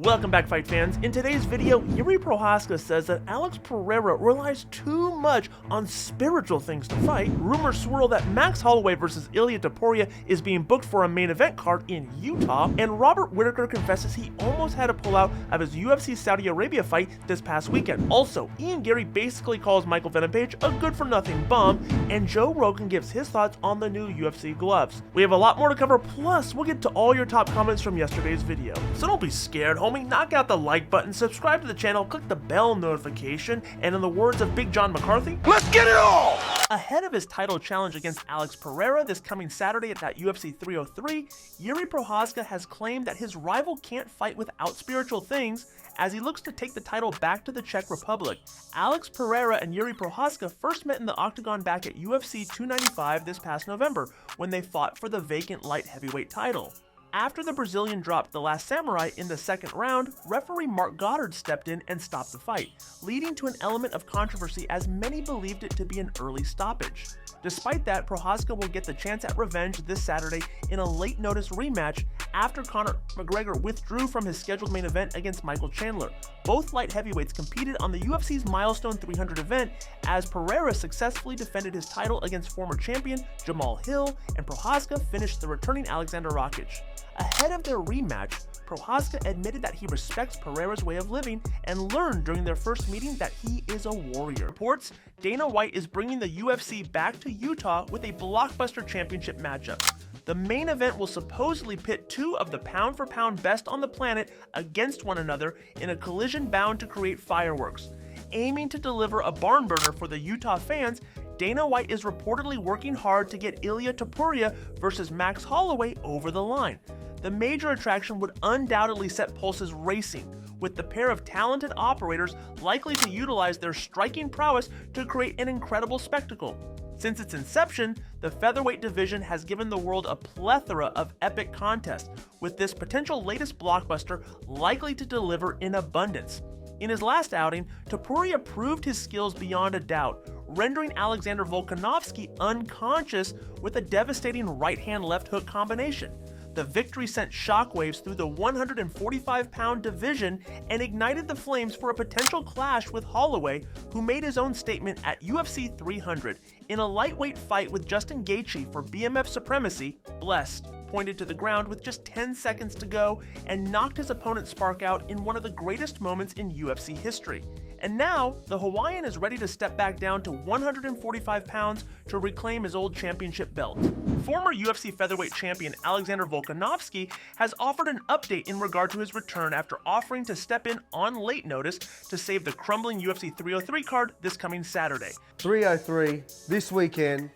Welcome back, fight fans. In today's video, Jiri Prochazka says that Alex Pereira relies too much on spiritual things to fight. Rumors swirl that Max Holloway versus Ilia Topuria is being booked for a main event card in Utah, and Robert Whittaker confesses he almost had to pull out of his UFC Saudi Arabia fight this past weekend. Also, Ian Gary basically calls Michael Page a good-for-nothing bum, and Joe Rogan gives his thoughts on the new UFC gloves. We have a lot more to cover, plus we'll get to all your top comments from yesterday's video. So don't be scared, homie. Knock out the like button, subscribe to the channel, click the bell notification, and in the words of Big John McCarthy, let's get it all! Ahead of his title challenge against Alex Pereira this coming Saturday at that UFC 303, Jiri Prochazka has claimed that his rival can't fight without spiritual things as he looks to take the title back to the Czech Republic. Alex Pereira and Jiri Prochazka first met in the octagon back at UFC 295 this past November when they fought for the vacant light heavyweight title. After the Brazilian dropped the last samurai in the second round, referee Mark Goddard stepped in and stopped the fight, leading to an element of controversy as many believed it to be an early stoppage. Despite that, Prochazka will get the chance at revenge this Saturday in a late-notice rematch after Conor McGregor withdrew from his scheduled main event against Michael Chandler. Both light heavyweights competed on the UFC's Milestone 300 event as Pereira successfully defended his title against former champion Jamal Hill, and Prochazka finished the returning Alexander Rakic. Ahead of their rematch, Prochazka admitted that he respects Pereira's way of living and learned during their first meeting that he is a warrior. Reports, Dana White is bringing the UFC back to Utah with a blockbuster championship matchup. The main event will supposedly pit two of the pound-for-pound best on the planet against one another in a collision bound to create fireworks. Aiming to deliver a barn burner for the Utah fans, Dana White is reportedly working hard to get Ilia Topuria versus Max Holloway over the line. The major attraction would undoubtedly set pulses racing, with the pair of talented operators likely to utilize their striking prowess to create an incredible spectacle. Since its inception, the featherweight division has given the world a plethora of epic contests, with this potential latest blockbuster likely to deliver in abundance. In his last outing, Topuria proved his skills beyond a doubt, rendering Alexander Volkanovski unconscious with a devastating right-hand left hook combination. The victory sent shockwaves through the 145-pound division and ignited the flames for a potential clash with Holloway, who made his own statement at UFC 300 in a lightweight fight with Justin Gaethje for BMF supremacy. Blessed pointed to the ground with just 10 seconds to go and knocked his opponent's spark out in one of the greatest moments in UFC history. And now, the Hawaiian is ready to step back down to 145 pounds to reclaim his old championship belt. Former UFC featherweight champion Alexander Volkanovski has offered an update in regard to his return after offering to step in on late notice to save the crumbling UFC 303 card this coming Saturday. 303, this weekend,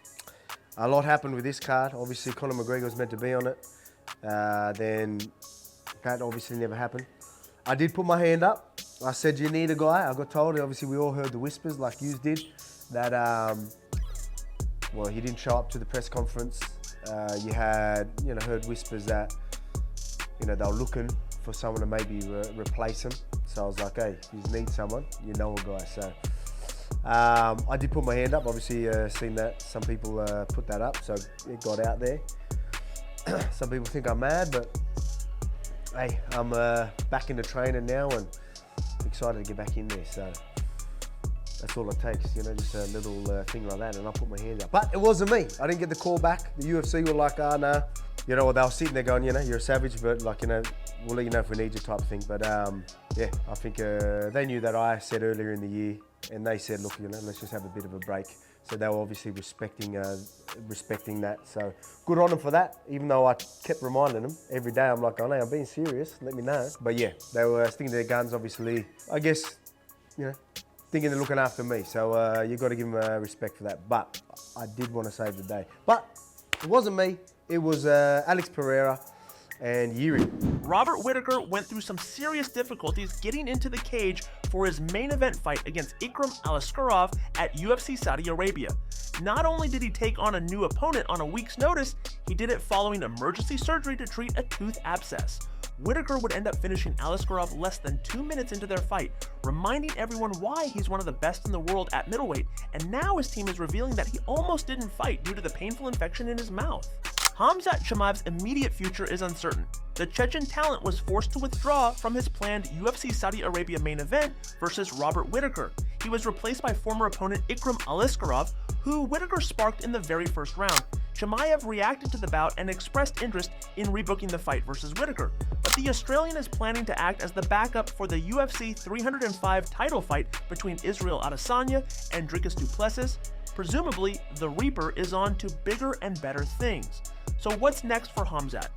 a lot happened with this card. Obviously, Conor McGregor was meant to be on it. Then that obviously never happened. I did put my hand up. I said, you need a guy. I got told, obviously we all heard the whispers like you did, that, well, he didn't show up to the press conference. You had, heard whispers that, they were looking for someone to maybe replace him. So I was like, hey, if you need someone, you know a guy. So I did put my hand up. Obviously, seen that some people put that up, so it got out there. Some people think I'm mad, but hey, I'm back into training now and excited to get back in there. So that's all it takes, just a little thing like that, and I put my hand up. But it wasn't me. I didn't get the call back. The UFC were like, nah. They were sitting there going, you're a savage, but we'll let you know if we need you type of thing. But yeah, I think they knew that I said earlier in the year, and they said, look, let's just have a bit of a break. So they were obviously respecting that. So good on them for that, even though I kept reminding them every day. I'm like, I'm being serious, let me know. But yeah, they were sticking to their guns, obviously. I guess, thinking they're looking after me. So you got to give them respect for that. But I did want to save the day. But it wasn't me, it was Alex Pereira and Jiri. Robert Whittaker went through some serious difficulties getting into the cage for his main event fight against Ikram Aliskerov at UFC Saudi Arabia. Not only did he take on a new opponent on a week's notice, he did it following emergency surgery to treat a tooth abscess. Whittaker would end up finishing Aliskerov less than 2 minutes into their fight, reminding everyone why he's one of the best in the world at middleweight, and now his team is revealing that he almost didn't fight due to the painful infection in his mouth. Khamzat Chimaev's immediate future is uncertain. The Chechen talent was forced to withdraw from his planned UFC Saudi Arabia main event versus Robert Whittaker. He was replaced by former opponent Ikram Aliskerov, who Whittaker sparked in the very first round. Chimaev reacted to the bout and expressed interest in rebooking the fight versus Whittaker, but the Australian is planning to act as the backup for the UFC 305 title fight between Israel Adesanya and Dricus du Plessis. Presumably, the Reaper is on to bigger and better things. So what's next for Khamzat?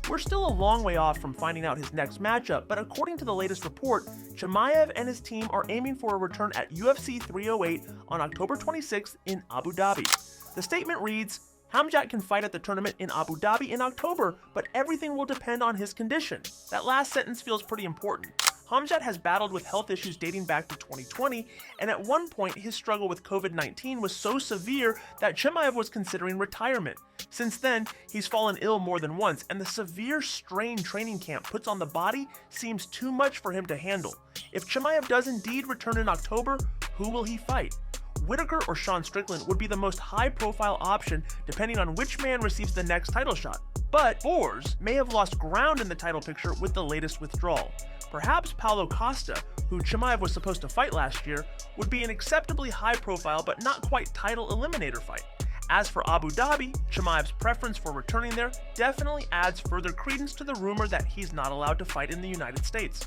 We're still a long way off from finding out his next matchup, but according to the latest report, Chimaev and his team are aiming for a return at UFC 308 on October 26th in Abu Dhabi. The statement reads, Khamzat can fight at the tournament in Abu Dhabi in October, but everything will depend on his condition. That last sentence feels pretty important. Khamzat has battled with health issues dating back to 2020, and at one point his struggle with COVID-19 was so severe that Chimaev was considering retirement. Since then, he's fallen ill more than once, and the severe strain training camp puts on the body seems too much for him to handle. If Chimaev does indeed return in October, who will he fight? Whittaker or Sean Strickland would be the most high-profile option depending on which man receives the next title shot. But Boers may have lost ground in the title picture with the latest withdrawal. Perhaps Paulo Costa, who Chimaev was supposed to fight last year, would be an acceptably high-profile but not quite title eliminator fight. As for Abu Dhabi, Chimaev's preference for returning there definitely adds further credence to the rumor that he's not allowed to fight in the United States.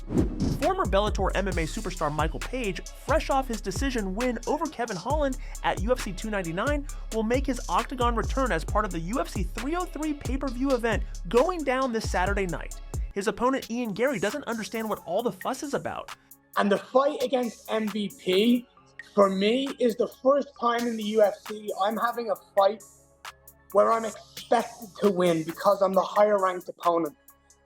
Former Bellator MMA superstar Michael Page, fresh off his decision win over Kevin Holland at UFC 299, will make his Octagon return as part of the UFC 303 pay-per-view event going down this Saturday night. His opponent Ian Gary doesn't understand what all the fuss is about. And the fight against MVP, for me, is the first time in the UFC I'm having a fight where I'm expected to win because I'm the higher ranked opponent.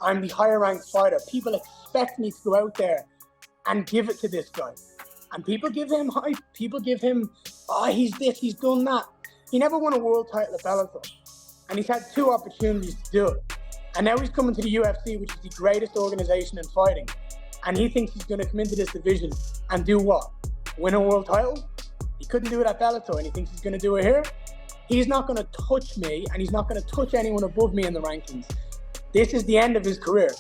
I'm the higher ranked fighter. People expect me to go out there and give it to this guy. And people give him hype. People give him, he's this, he's done that. He never won a world title at Bellator. And he's had 2 opportunities to do it. And now he's coming to the UFC, which is the greatest organization in fighting. And he thinks he's going to come into this division and do what? Win a world title? He couldn't do it at Bellator, and he thinks he's going to do it here? He's not going to touch me, and he's not going to touch anyone above me in the rankings. This is the end of his career.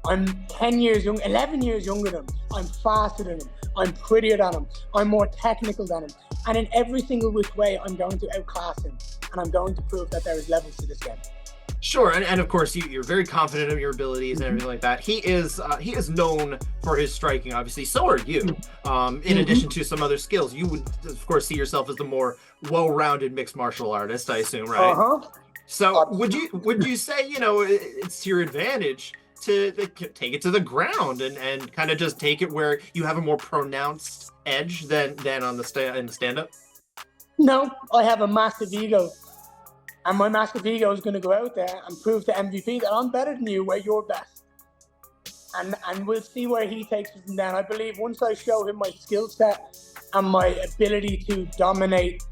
I'm 10 years young, 11 years younger than him. I'm faster than him. I'm prettier than him. I'm more technical than him. And in every single which way, I'm going to outclass him. And I'm going to prove that there is levels to this game. Sure, and of course you're very confident of your abilities and everything like that. He is known for his striking, obviously. So are you. In addition to some other skills, you would of course see yourself as the more well-rounded mixed martial artist, I assume, right? So would you say it's to your advantage to take it to the ground and kind of just take it where you have a more pronounced edge than on the stand-up? No, I have a massive ego. And my massive ego is going to go out there and prove to MVP that I'm better than you, where you're best. And we'll see where he takes it from then. I believe once I show him my skill set and my ability to dominate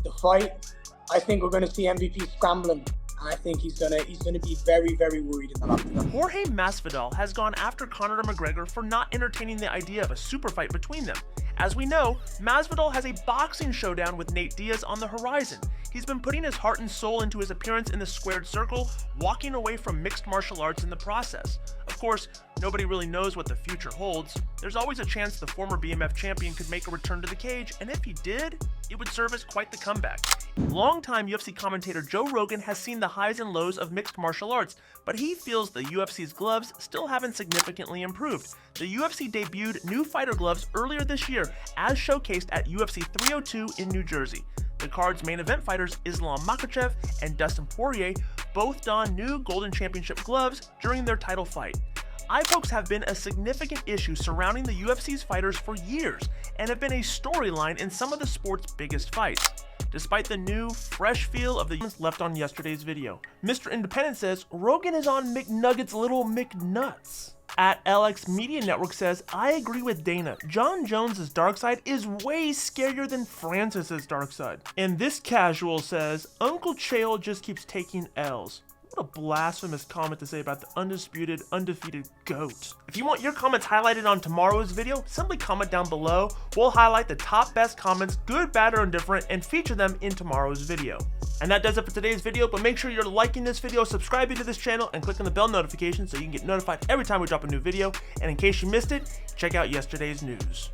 the fight, I think we're going to see MVP scrambling. And I think he's going to be very, very worried in the octagon. Jorge Masvidal has gone after Conor McGregor for not entertaining the idea of a super fight between them. As we know, Masvidal has a boxing showdown with Nate Diaz on the horizon. He's been putting his heart and soul into his appearance in the squared circle, walking away from mixed martial arts in the process. Of course, nobody really knows what the future holds. There's always a chance the former BMF champion could make a return to the cage, and if he did, it would serve as quite the comeback. Longtime UFC commentator Joe Rogan has seen the highs and lows of mixed martial arts, but he feels the UFC's gloves still haven't significantly improved. The UFC debuted new fighter gloves earlier this year, as showcased at UFC 302 in New Jersey. The card's main event fighters Islam Makhachev and Dustin Poirier both don new Golden Championship gloves during their title fight. Eye pokes have been a significant issue surrounding the UFC's fighters for years and have been a storyline in some of the sport's biggest fights. Despite the new, fresh feel of the left on yesterday's video, Mr. Independent says Rogan is on McNugget's little McNuts. At Alex Media Network says, I agree with Dana. John Jones's dark side is way scarier than Francis's dark side. And this casual says, Uncle Chael just keeps taking L's. What a blasphemous comment to say about the undisputed, undefeated GOAT. If you want your comments highlighted on tomorrow's video, simply comment down below. We'll highlight the top best comments, good, bad, or indifferent, and feature them in tomorrow's video. And that does it for today's video, but make sure you're liking this video, subscribing to this channel, and clicking the bell notification so you can get notified every time we drop a new video. And in case you missed it, check out yesterday's news.